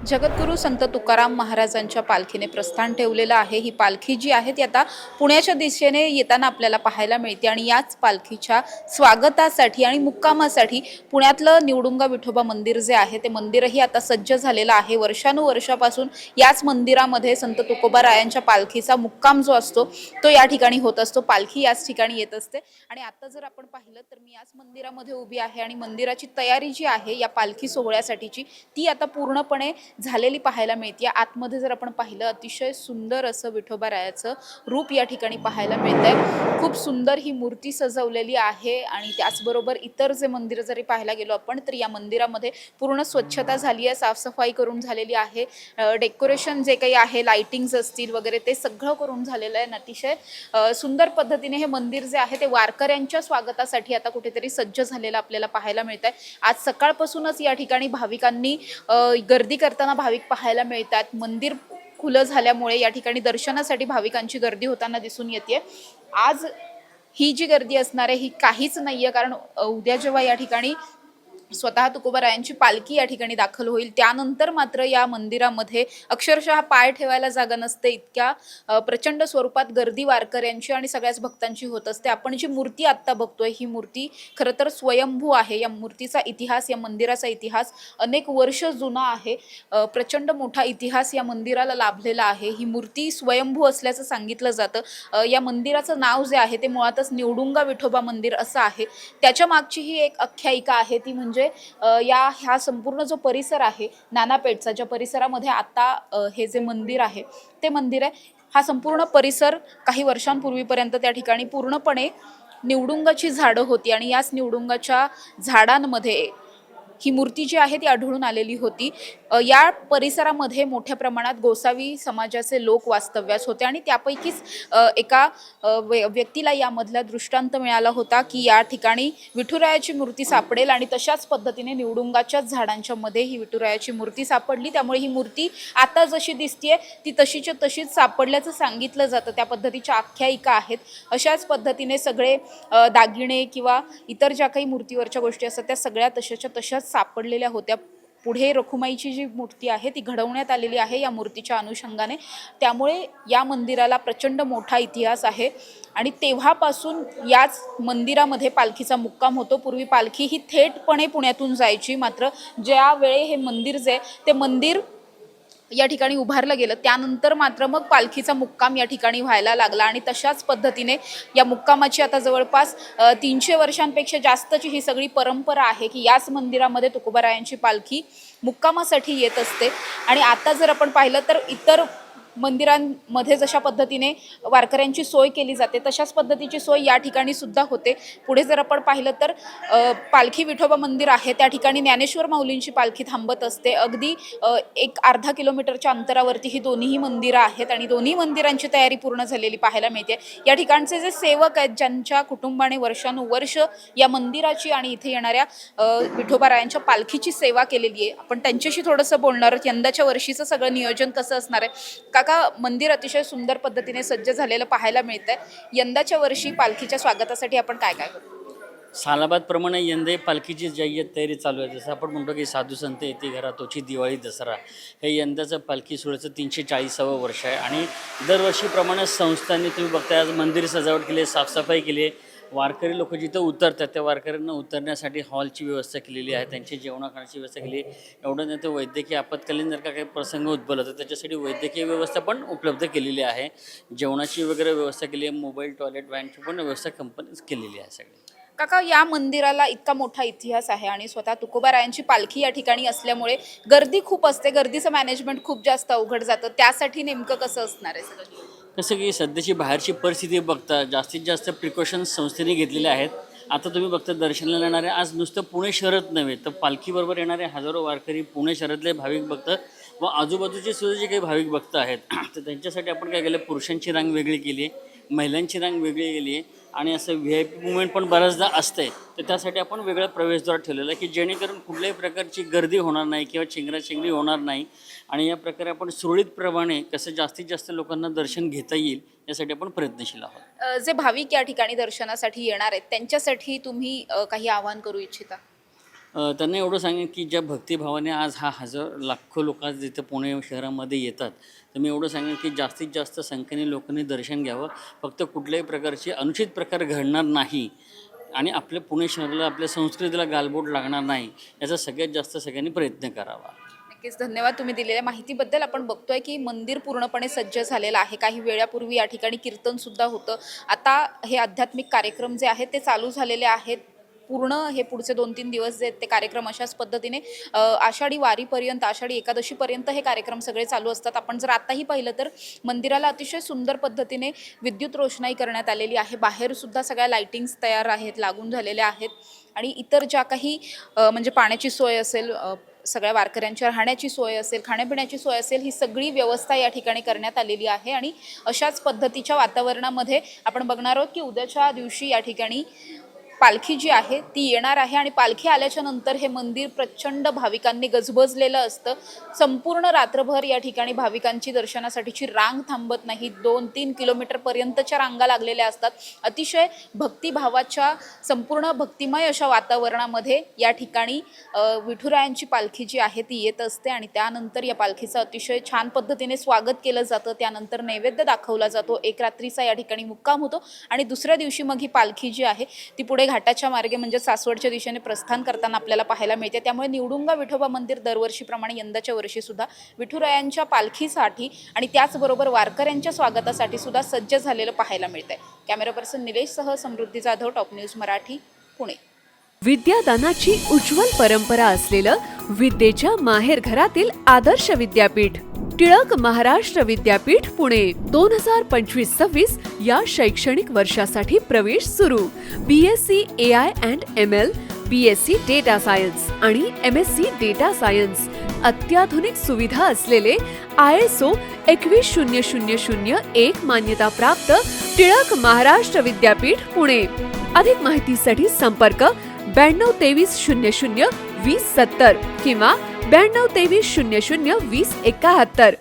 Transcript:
जगद्गुरू संत तुकाराम महाराजांच्या पालखीने प्रस्थान ठेवलेलं आहे। ही पालखी जी आहे ती आता पुण्याच्या दिशेने येताना आपल्याला पाहायला मिळते आणि याच पालखीच्या स्वागतासाठी आणि मुक्कामासाठी पुण्यातलं निवडुंगा विठोबा मंदिर जे आहे ते मंदिरही आता सज्ज झालेलं आहे। वर्षानुवर्षापासून याच मंदिरामध्ये संत तुकोबारायांच्या पालखीचा मुक्काम जो असतो तो या ठिकाणी होत असतो। पालखी याच ठिकाणी येत असते आणि आता जर आपण पाहिलं तर मी याच मंदिरामध्ये उभी आहे आणि मंदिराची तयारी जी आहे या पालखी सोहळ्यासाठीची ती आता पूर्णपणे झालेली पाहायला मिळते। आतमध्ये जर आपण पाहिलं अतिशय सुंदर असं विठोबारायाचं रूप या ठिकाणी पाहायला मिळतंय। खूप सुंदर ही मूर्ती सजवलेली आहे आणि त्याचबरोबर इतर जे मंदिर जरी पाहायला गेलो आपण तर या मंदिरामध्ये पूर्ण स्वच्छता झाली आहे, साफसफाई करून झालेली आहे। डेकोरेशन जे काही आहे, लाइटिंग्स असतील वगैरे ते सगळं करून झालेलं आहे। अतिशय सुंदर पद्धतीने हे मंदिर जे आहे ते वारकऱ्यांच्या स्वागतासाठी आता कुठेतरी सज्ज झालेलं आपल्याला पाहायला मिळतंय। आज सकाळपासूनच या ठिकाणी भाविकांनी गर्दी करताना भाविक पाहायला मिळतात। मंदिर खुलं झाल्यामुळे या ठिकाणी दर्शनासाठी भाविकांची गर्दी होताना दिसून येते। आज ही जी गर्दी असणार आहे ही काहीच नाहीये, कारण उद्या जेव्हा या ठिकाणी स्वतः तुकोबारायांची पालखी या ठिकाणी दाखल होईल त्यानंतर मात्र या मंदिरामध्ये अक्षरशः पाय ठेवायला जागा नसते। इतक्या प्रचंड स्वरूपात गर्दी वारकऱ्यांची आणि सगळ्याच भक्तांची होत असते। आपण जी मूर्ती आत्ता बघतोय ही मूर्ती खरं तर स्वयंभू आहे। या मूर्तीचा इतिहास, या मंदिराचा इतिहास अनेक वर्ष जुना आहे। प्रचंड मोठा इतिहास या मंदिराला लाभलेला आहे। ही मूर्ती स्वयंभू असल्याचं सांगितलं जातं। या मंदिराचं नाव जे आहे ते मुळातच निवडुंगा विठोबा मंदिर असं आहे। त्याच्या मागची ही एक आख्यायिका आहे ती म्हणजे हा संपूर्ण जो परिसर आहे नानापेठचा, ज्या परिसरामध्ये आता हे जे मंदिर आहे ते मंदिर आहे, हा संपूर्ण परिसर काही वर्षांपूर्वीपर्यंत त्या ठिकाणी पूर्णपणे निवडुंगाची झाडं होती आणि याच निवडुंगाच्या झाडांमध्ये ही मूर्ती जी आहे ती आढळून आलेली होती। या परिसरामध्ये मोठ्या प्रमाणात गोसावी समाजाचे लोक वास्तव्यास होते आणि त्यापैकीच एका व्यक्तीला यामधला दृष्टांत मिळाला होता की या ठिकाणी विठुरायाची मूर्ती सापडेल आणि तशाच पद्धतीने निवडुंगाच्याच झाडांच्या मध्ये ही विठुरायाची मूर्ती सापडली। त्यामुळे ही मूर्ती आता जशी दिसतेय ती तशीच्या तशीच सापडल्याचं सांगितलं जातं। त्या पद्धतीच्या आख्यायिका आहेत। अशाच पद्धतीने सगळे दागिने किंवा इतर ज्या काही मूर्तीवरच्या गोष्टी असतात त्या सगळ्या तशाच्या तशाच सापडलेल्या होत्या। पुढे रखुमाईची जी मूर्ती आहे ती घडवण्यात आलेली आहे या मूर्तीच्या अनुषंगाने। त्यामुळे या मंदिराला प्रचंड मोठा इतिहास आहे आणि तेव्हापासून याच मंदिरामध्ये पालखीचा मुक्काम होतो। पूर्वी पालखी ही थेटपणे पुण्यातून जायची, मात्र ज्या वेळे हे मंदिर जे ते मंदिर या ठिकाणी उभारलं गेलं त्यानंतर मात्र मग पालखीचा मुक्काम या ठिकाणी व्हायला लागला आणि तशाच पद्धतीने या मुक्कामाची आता जवळपास 300 वर्षांपेक्षा जास्तची ही सगळी परंपरा आहे की याच मंदिरामध्ये तुकोबारायांची पालखी मुक्कामासाठी येत असते। आणि आता जर आपण पाहिलं तर इतर मंदिरांमध्ये जशा पद्धतीने वारकऱ्यांची सोय केली जाते तशाच पद्धतीची सोय या ठिकाणी सुद्धा होते। पुढे जर आपण पाहिलं तर पालखी विठोबा मंदिर आहे त्या ठिकाणी ज्ञानेश्वर माऊलींची पालखी थांबत असते। अगदी एक अर्धा किलोमीटरच्या अंतरावरती ही दोन्हीही मंदिरं आहेत आणि दोन्ही मंदिरांची तयारी पूर्ण झालेली पाहायला मिळते। या ठिकाणचे जे सेवक आहेत ज्यांच्या कुटुंबाने वर्षानुवर्ष या मंदिराची आणि इथे येणाऱ्या विठोबारायांच्या पालखीची सेवा केलेली आहे, आपण त्यांच्याशी थोडंसं बोलणार आहोत। यंदाच्या वर्षीचं सगळं नियोजन कसं असणार आहे काका? मंदिर अतिशय सुंदर पद्धतीने सज्ज झालेलं पाहायला मिळतंय। यंदाच्या वर्षी पालखीच्या स्वागतासाठी आपण काय काय करू? सालाबादप्रमाणे यंदाही पालखीची जय्यत तयारी चालू आहे। जसं आपण म्हणतो की साधू संत येते घरा तोची दिवाळी दसरा, हे यंदाचं पालखी सोहळ्याचं 340वं वर्ष आहे आणि दरवर्षीप्रमाणे संस्थांनी तुम्ही बघताय आज मंदिर सजावट केली आहे, साफसफाई केली आहे। वारकरी लोक जिथं उतरतात त्या वारकऱ्यांना उतरण्यासाठी हॉलची व्यवस्था केलेली आहे, त्यांची जेवणाखाण्याची व्यवस्था केली आहे। एवढं नाही तर वैद्यकीय आपत्कालीन जर का काही प्रसंग उद्भवला तर त्याच्यासाठी वैद्यकीय व्यवस्था पण उपलब्ध केलेली आहे। जेवणाची वगैरे व्यवस्था केली आहे, मोबाईल टॉयलेट व्हॅनची पण व्यवस्था कंपनीच केलेली आहे सगळी। काका, या मंदिराला इतका मोठा इतिहास आहे आणि स्वतः तुकोबारायांची पालखी या ठिकाणी असल्यामुळे गर्दी खूप असते, गर्दीचं मॅनेजमेंट खूप जास्त अवघड जातं, त्यासाठी नेमकं कसं असणार आहे सगळं? कसं की सध्याची बाहेरची परिस्थिती बघता जास्तीत जास्त प्रिकॉशन्स संस्थेने घेतलेले आहेत। आता तुम्ही बघता दर्शनाला येणारे आज नुसतं पुणे शहरात नव्हे तर पालखीबरोबर येणारे हजारो वारकरी पुणे शहरातले भाविक भक्त व आजूबाजूचे सुद्धा जे काही भाविक भक्त आहेत तर त्यांच्यासाठी आपण काय केलं, पुरुषांची रांग वेगळी केली आहे, महिलांची रांग वेगळी केली आहे आणि असं VIP मुवमेंट पण बऱ्याचदा असते। तर त्यासाठी आपण वेगळं प्रवेशद्वार ठेवलेलं आहे की जेणेकरून कुठल्याही प्रकारची गर्दी होणार नाही किंवा चिंगराचिंगरी होणार नाही आणि या प्रकारे आपण सुरळीतप्रमाणे कसं जास्तीत जास्त लोकांना दर्शन घेता येईल यासाठी आपण प्रयत्नशील आहोत। जे भाविक या ठिकाणी दर्शनासाठी येणार आहेत त्यांच्यासाठी तुम्ही काही आवाहन करू इच्छिता? त्यांना एवढं सांगेन की ज्या भक्तिभावाने आज लाखो लोक आज इथं पुणे शहरामध्ये येतात, तर मी एवढं सांगेन की जास्तीत जास्त संख्येने लोकांनी दर्शन घ्यावं. फक्त कुठल्याही प्रकारचे अनुचित प्रकार घडणार नाही आणि आपल्या पुणे शहराला, आपल्या संस्कृतीला गालबोट लागणार नाही, याचा सगळ्यात जास्त सगळ्यांनी प्रयत्न करावा. नक्कीच धन्यवाद तुम्ही दिलेल्या माहितीबद्दल. आपण बघतोय की मंदिर पूर्णपणे सज्ज झालेलं आहे. काही वेळापूर्वी या ठिकाणी कीर्तन सुद्धा होतं. आता हे आध्यात्मिक कार्यक्रम जे आहेत ते चालू झालेले आहेत. पूर्ण हे पुढचे 2-3 दिवस जे आहेत ते कार्यक्रम अशाच पद्धतीने आषाढी वारीपर्यंत, आषाढी एकादशीपर्यंत हे कार्यक्रम सगळे चालू असतात. आपण जर आताही पाहिलं तर मंदिराला अतिशय सुंदर पद्धतीने विद्युत रोषणाई करण्यात आलेली आहे. बाहेर सुद्धा सगळ्या लाइटिंग्स तयार आहेत, लागून झालेल्या आहेत. आणि इतर ज्या काही म्हणजे पाण्याची सोय असेल, सगळ्या वारकऱ्यांच्या राहण्याची सोय असेल, खाण्यापिण्याची सोय असेल, ही सगळी व्यवस्था या ठिकाणी करण्यात आलेली आहे. आणि अशाच पद्धतीच्या वातावरणामध्ये आपण बघणार आहोत की उद्याच्या दिवशी या ठिकाणी पालखी जी आहे ती येणार आहे. आणि पालखी आल्याच्या नंतर हे मंदिर प्रचंड भाविकांनी गजबजलेलं असतं. संपूर्ण रात्रभर या ठिकाणी भाविकांची दर्शनासाठीची रांग थांबत नाही. 2-3 किलोमीटरपर्यंतच्या रांगा लागलेल्या असतात. अतिशय भक्तिभावाच्या, संपूर्ण भक्तिमय अशा वातावरणामध्ये या ठिकाणी विठुरायांची पालखी जी आहे ती येत असते. आणि त्यानंतर या पालखीचं अतिशय छान पद्धतीने स्वागत केलं जातं. त्यानंतर नैवेद्य दाखवला जातो. एक रात्रीचा या ठिकाणी मुक्काम होतो आणि दुसऱ्या दिवशी मग ही पालखी जी आहे ती पुढे घाटाच्या मार्गे म्हणजे सासवडच्या दिशेने प्रस्थान करताना आपल्याला पाहायला मिळते. त्यामुळे निवडुंगा विठोबा मंदिर दरवर्षीप्रमाणे यंदाच्या वर्षी सुद्धा विठुरायांच्या पालखीसाठी आणि त्याचबरोबर वारकऱ्यांच्या स्वागतासाठी सुद्धा सज्ज झालेलं पाहायला मिळतंय. कॅमेरा पर्सन निलेशसह समृद्धी जाधव, टॉप न्यूज मराठी, पुणे. विद्यादानाची उज्ज्वल परंपरा असलेलं विद्येच्या माहेरघरातील आदर्श विद्यापीठ टिळक महाराष्ट्र विद्यापीठ पुणे 2025-26 या शैक्षणिक वर्षासाठी प्रवेश सुरू. BSc AI and ML, BSc data science आणि MSc डेटा सायन्स. अत्याधुनिक सुविधा असलेले ISO 21001 मान्यताप्राप्त टिळक महाराष्ट्र विद्यापीठ पुणे. अधिक माहितीसाठी संपर्क 922300 2070 किंवा 922300 2071.